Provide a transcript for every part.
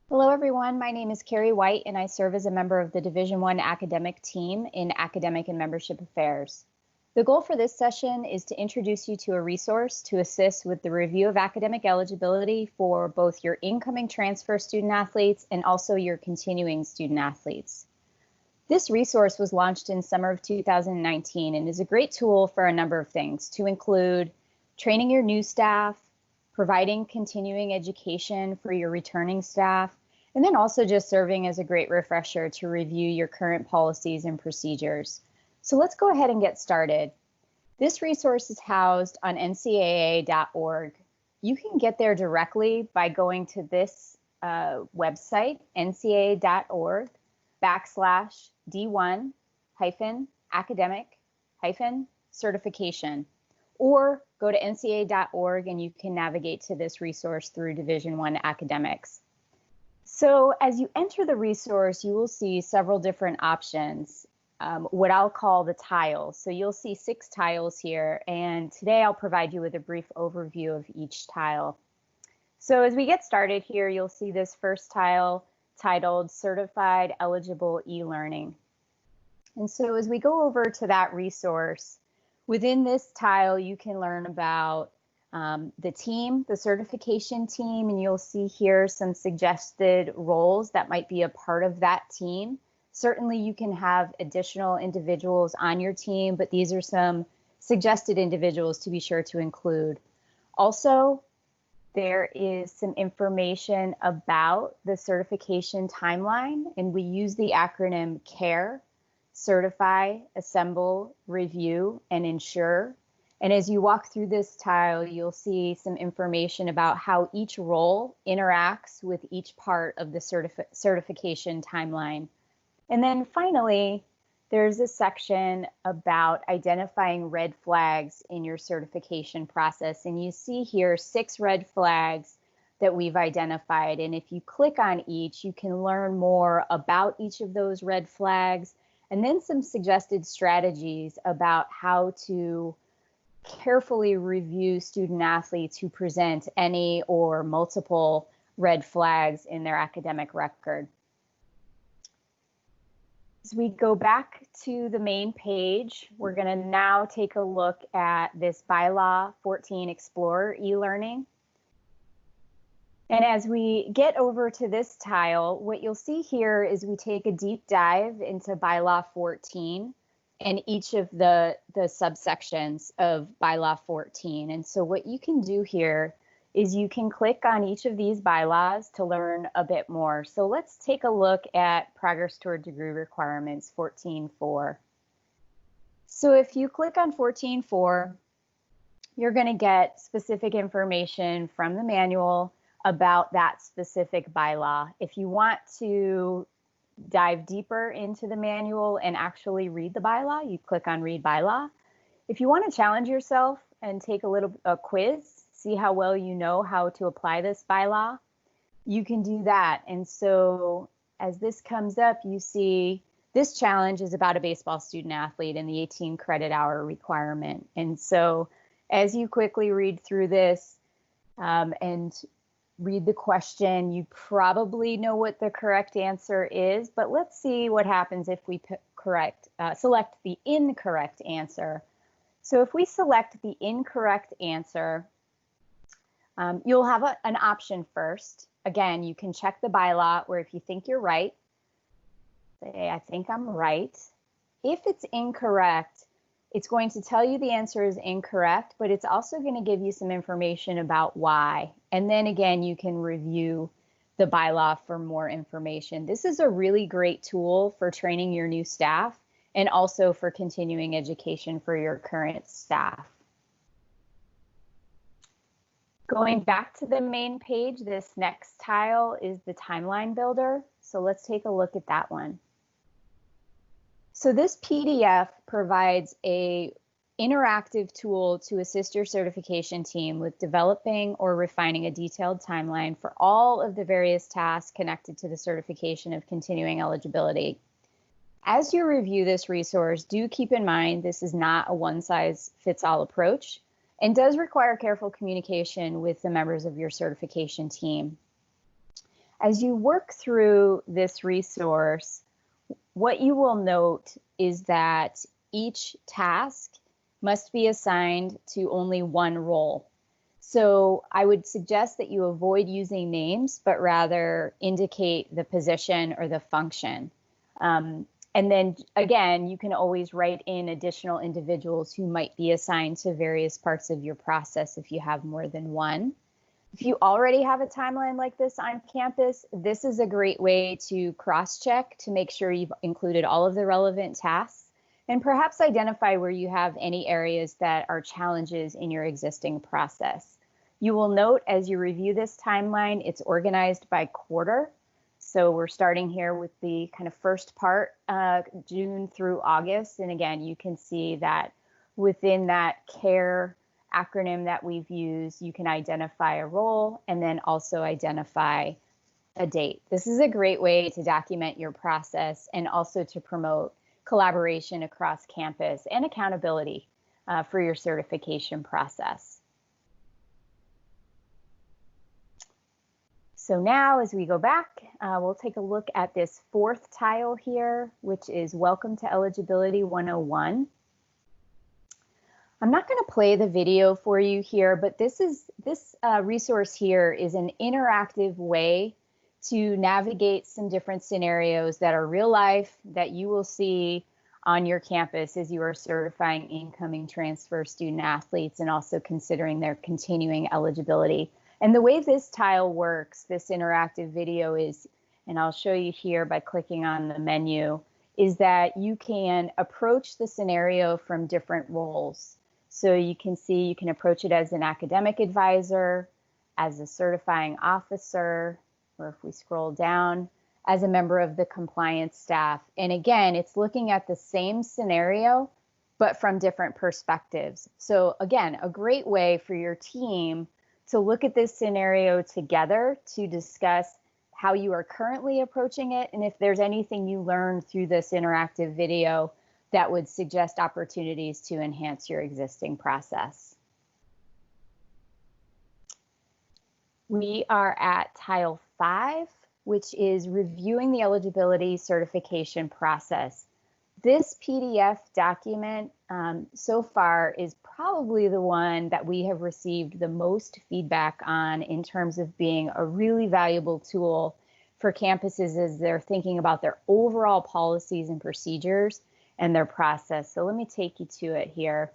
Hello, everyone. My name is Carrie White, and I serve as a member of the Division I academic team in Academic and Membership Affairs. The goal for this session is to introduce you to a resource to assist with the review of academic eligibility for both your incoming transfer student athletes and also your continuing student athletes. This resource was launched in summer of 2019 and is a great tool for a number of things, to include training your new staff, providing continuing education for your returning staff, and then also just serving as a great refresher to review your current policies and procedures. So let's go ahead and get started. This resource is housed on ncaa.org. You can get there directly by going to this website, ncaa.org/D1-academic-certification, or go to ncaa.org and you can navigate to this resource through Division I academics. So as you enter the resource, you will see several different options, what I'll call the tiles. So you'll see 6 tiles here, and today I'll provide you with a brief overview of each tile. So as we get started here, you'll see this first tile titled Certified Eligible E-Learning. And so as we go over to that resource, within this tile, you can learn about the team, the certification team, and you'll see here some suggested roles that might be a part of that team. Certainly you can have additional individuals on your team, but these are some suggested individuals to be sure to include. Also, there is some information about the certification timeline, and we use the acronym CARE: Certify, Assemble, Review, and Ensure. And as you walk through this tile, you'll see some information about how each role interacts with each part of the certification timeline. And then finally, there's a section about identifying red flags in your certification process. And you see here 6 red flags that we've identified. And if you click on each, you can learn more about each of those red flags, and then some suggested strategies about how to carefully review student athletes who present any or multiple red flags in their academic record. As we go back to the main page, we're going to now take a look at this Bylaw 14 Explorer e-learning. And as we get over to this tile, what you'll see here is we take a deep dive into Bylaw 14 and each of the subsections of Bylaw 14. And so what you can do here is you can click on each of these bylaws to learn a bit more. So let's take a look at Progress Toward Degree Requirements 14.4. So if you click on 14.4, you're going to get specific information from the manual about that specific bylaw. If you want to dive deeper into the manual and actually read the bylaw, you click on Read Bylaw. If you want to challenge yourself and take a quiz, see how well you know how to apply this bylaw, you can do that. And so as this comes up, you see this challenge is about a baseball student athlete and the 18 credit hour requirement. And so as you quickly read through this and read the question, you probably know what the correct answer is, but let's see what happens if we select the incorrect answer. So if we select the incorrect answer, you'll have an option first. Again, you can check the bylaw, or if you think you're right, say, I think I'm right. If it's incorrect, it's going to tell you the answer is incorrect, but it's also going to give you some information about why. And then again, you can review the bylaw for more information. This is a really great tool for training your new staff and also for continuing education for your current staff. Going back to the main page, this next tile is the timeline builder. So let's take a look at that one. So this PDF provides an interactive tool to assist your certification team with developing or refining a detailed timeline for all of the various tasks connected to the certification of continuing eligibility. As you review this resource, do keep in mind this is not a one-size-fits-all approach and does require careful communication with the members of your certification team. As you work through this resource, what you will note is that each task must be assigned to only one role. So I would suggest that you avoid using names, but rather indicate the position or the function. And then again, you can always write in additional individuals who might be assigned to various parts of your process if you have more than one. If you already have a timeline like this on campus, this is a great way to cross-check to make sure you've included all of the relevant tasks and perhaps identify where you have any areas that are challenges in your existing process. You will note as you review this timeline, it's organized by quarter. So we're starting here with the kind of first part, June through August. And again, you can see that within that CARE acronym that we've used, you can identify a role and then also identify a date. This is a great way to document your process and also to promote collaboration across campus and accountability for your certification process. So now as we go back, we'll take a look at this fourth tile here, which is Welcome to Eligibility 101. I'm not going to play the video for you here, but this resource here is an interactive way to navigate some different scenarios that are real life that you will see on your campus as you are certifying incoming transfer student athletes and also considering their continuing eligibility. And the way this tile works, this interactive video is, and I'll show you here by clicking on the menu, is that you can approach the scenario from different roles. So you can see you can approach it as an academic advisor, as a certifying officer, or if we scroll down, as a member of the compliance staff. And again, it's looking at the same scenario, but from different perspectives. So again, a great way for your team to look at this scenario together to discuss how you are currently approaching it and if there's anything you learned through this interactive video that would suggest opportunities to enhance your existing process. We are at tile 5, which is reviewing the eligibility certification process. This PDF document so far is probably the one that we have received the most feedback on in terms of being a really valuable tool for campuses as they're thinking about their overall policies and procedures and their process. So let me take you to it here.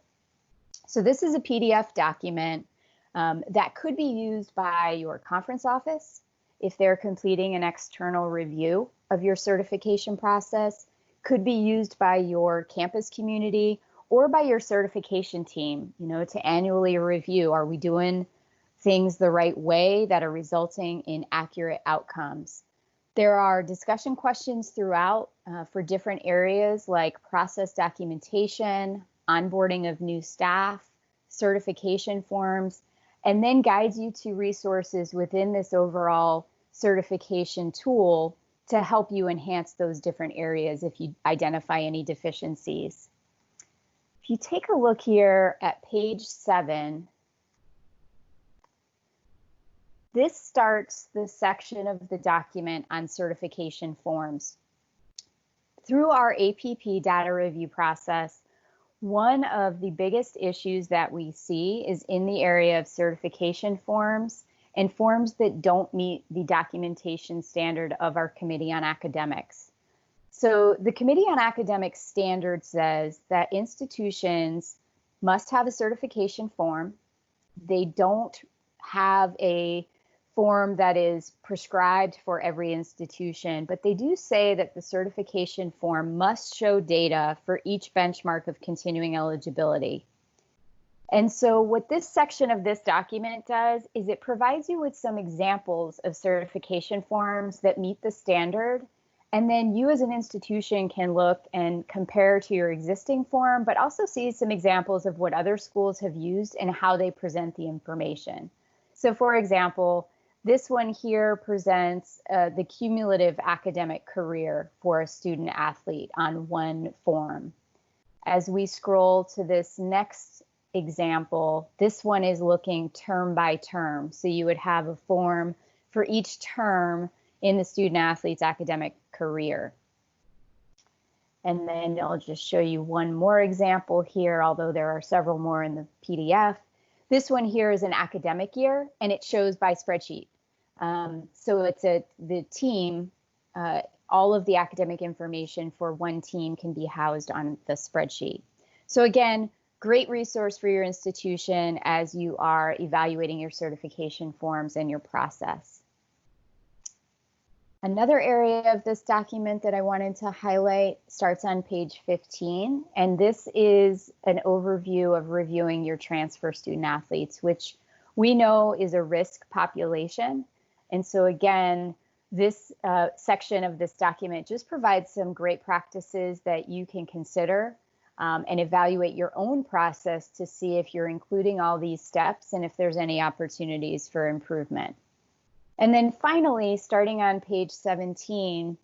So this is a PDF document that could be used by your conference office if they're completing an external review of your certification process, could be used by your campus community or by your certification team, to annually review, are we doing things the right way that are resulting in accurate outcomes? There are discussion questions throughout for different areas like process documentation, onboarding of new staff, certification forms, and then guides you to resources within this overall certification tool to help you enhance those different areas if you identify any deficiencies. If you take a look here at page 7, this starts the section of the document on certification forms. Through our APP data review process, one of the biggest issues that we see is in the area of certification forms and forms that don't meet the documentation standard of our Committee on Academics. So the Committee on Academics standard says that institutions must have a certification form. They don't have a form that is prescribed for every institution, but they do say that the certification form must show data for each benchmark of continuing eligibility. And so what this section of this document does is it provides you with some examples of certification forms that meet the standard. And then you as an institution can look and compare to your existing form, but also see some examples of what other schools have used and how they present the information. So for example, this one here presents the cumulative academic career for a student athlete on one form. As we scroll to this next example, this one is looking term by term. So you would have a form for each term in the student athlete's academic career. And then I'll just show you one more example here, although there are several more in the PDF. This one here is an academic year, and it shows by spreadsheet. So it's the team, all of the academic information for one team can be housed on the spreadsheet. So again, great resource for your institution as you are evaluating your certification forms and your process. Another area of this document that I wanted to highlight starts on page 15, and this is an overview of reviewing your transfer student athletes, which we know is a risk population. And so again, this section of this document just provides some great practices that you can consider and evaluate your own process to see if you're including all these steps and if there's any opportunities for improvement. And then finally, starting on page 17,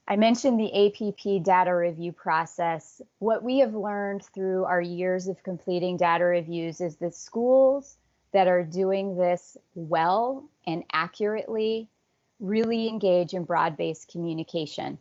I mentioned the APP data review process. What we have learned through our years of completing data reviews is that schools that are doing this well and accurately really engage in broad-based communication.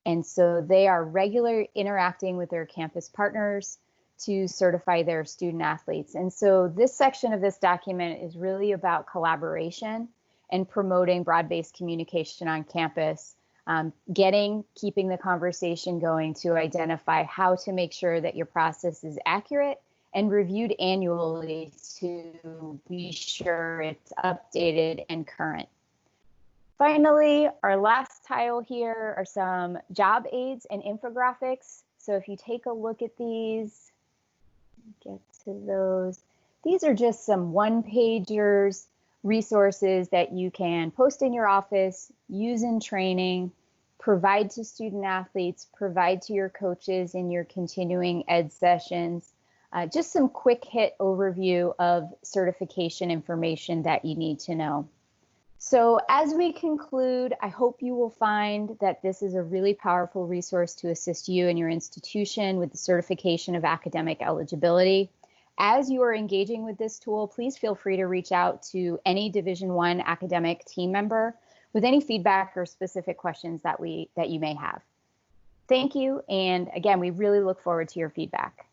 And so they are regularly interacting with their campus partners to certify their student athletes. And so this section of this document is really about collaboration and promoting broad-based communication on campus, keeping the conversation going to identify how to make sure that your process is accurate and reviewed annually to be sure it's updated and current. Finally, our last tile here are some job aids and infographics. So if you take a look at these, get to those. These are just some one-pagers, resources that you can post in your office, use in training, provide to student athletes, provide to your coaches in your continuing ed sessions. Just some quick hit overview of certification information that you need to know. So as we conclude, I hope you will find that this is a really powerful resource to assist you and your institution with the certification of academic eligibility. As you are engaging with this tool, please feel free to reach out to any Division I academic team member with any feedback or specific questions that you may have. Thank you, and again, we really look forward to your feedback.